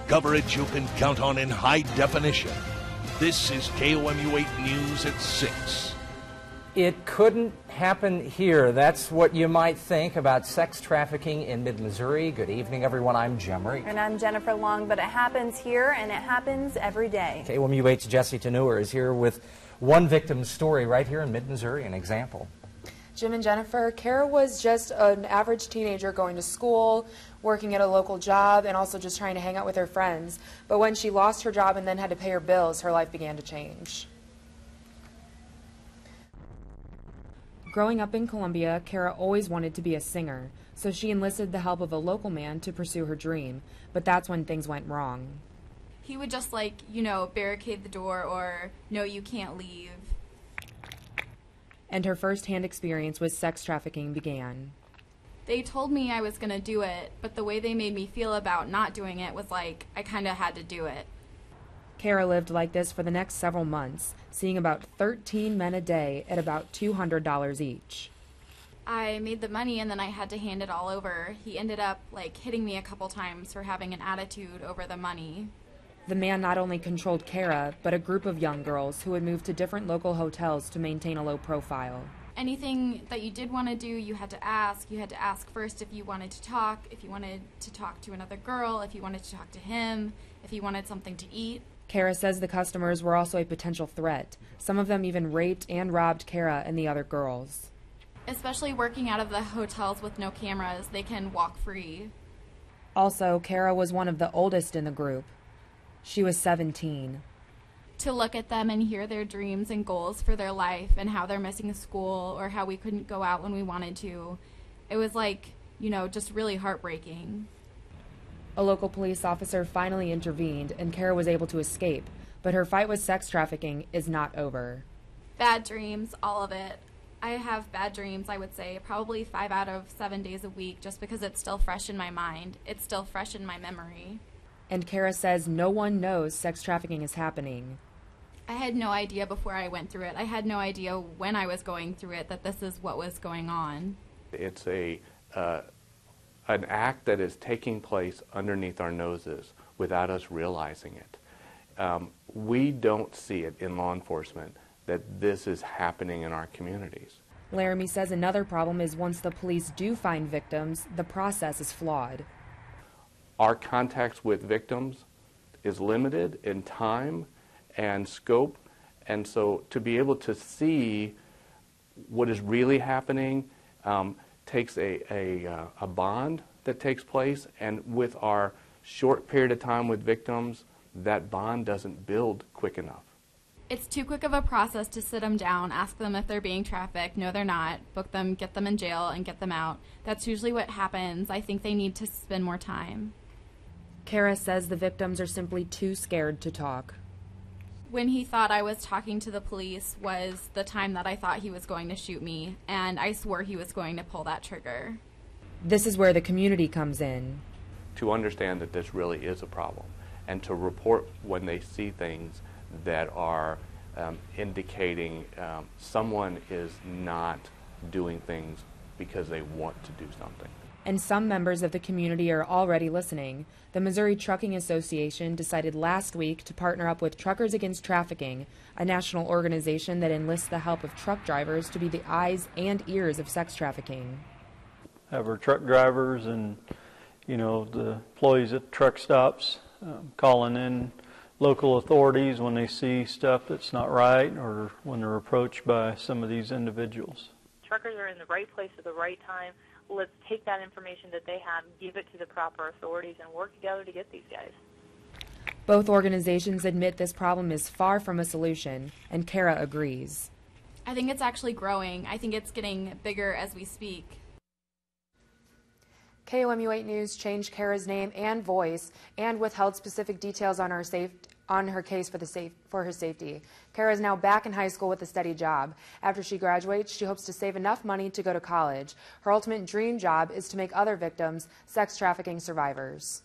Coverage you can count on in high definition. This is KOMU 8 News at 6. It couldn't happen here. That's what you might think about sex trafficking in mid-Missouri. Good evening, everyone. I'm Jim Reed. And I'm Jennifer Long, but it happens here, and it happens every day. KOMU 8's Jesse Teneur is here with one victim's story right here in mid-Missouri, an example. Jim and Jennifer, Kara was just an average teenager going to school, working at a local job, and also just trying to hang out with her friends. But when she lost her job and then had to pay her bills, her life began to change. Growing up in Columbia, Kara always wanted to be a singer, so she enlisted the help of a local man to pursue her dream. But that's when things went wrong. He would just, barricade the door or, no, you can't leave. And her first-hand experience with sex trafficking began. They told me I was going to do it, but the way they made me feel about not doing it was like I kind of had to do it. Kara lived like this for the next several months, seeing about 13 men a day at about $200 each. I made the money and then I had to hand it all over. He ended up hitting me a couple times for having an attitude over the money. The man not only controlled Kara, but a group of young girls who would move to different local hotels to maintain a low profile. Anything that you did want to do, you had to ask. You had to ask first if you wanted to talk, if you wanted to talk to another girl, if you wanted to talk to him, if you wanted something to eat. Kara says the customers were also a potential threat. Some of them even raped and robbed Kara and the other girls. Especially working out of the hotels with no cameras, they can walk free. Also, Kara was one of the oldest in the group. She was 17. To look at them and hear their dreams and goals for their life and how they're missing school or how we couldn't go out when we wanted to, it was just really heartbreaking. A local police officer finally intervened and Kara was able to escape, but her fight with sex trafficking is not over. Bad dreams, all of it. I have bad dreams, I would say, probably 5 out of 7 days a week just because it's still fresh in my mind. It's still fresh in my memory. And Kara says no one knows sex trafficking is happening. I had no idea before I went through it. I had no idea when I was going through it that this is what was going on. It's an act that is taking place underneath our noses without us realizing it. We don't see it in law enforcement that this is happening in our communities. Laramie says another problem is once the police do find victims, the process is flawed. Our contacts with victims is limited in time and scope, and so to be able to see what is really happening takes a bond that takes place, and with our short period of time with victims, that bond doesn't build quick enough. It's too quick of a process to sit them down, ask them if they're being trafficked. No, they're not. Book them, get them in jail, and get them out. That's usually what happens. I think they need to spend more time. Kara says the victims are simply too scared to talk. When he thought I was talking to the police was the time that I thought he was going to shoot me, and I swore he was going to pull that trigger. This is where the community comes in. To understand that this really is a problem, and to report when they see things that are indicating someone is not doing things because they want to do something. And some members of the community are already listening. The Missouri Trucking Association decided last week to partner up with Truckers Against Trafficking, a national organization that enlists the help of truck drivers to be the eyes and ears of sex trafficking. Have our truck drivers and, the employees at truck stops calling in local authorities when they see stuff that's not right or when they're approached by some of these individuals. Truckers are in the right place at the right time. Let's take that information that they have, give it to the proper authorities, and work together to get these guys. Both organizations admit this problem is far from a solution, and Kara agrees. I think it's actually growing. I think it's getting bigger as we speak. KOMU 8 News changed Kara's name and voice and withheld specific details on her case for her safety. Kara is now back in high school with a steady job. After she graduates, she hopes to save enough money to go to college. Her ultimate dream job is to make other victims sex trafficking survivors.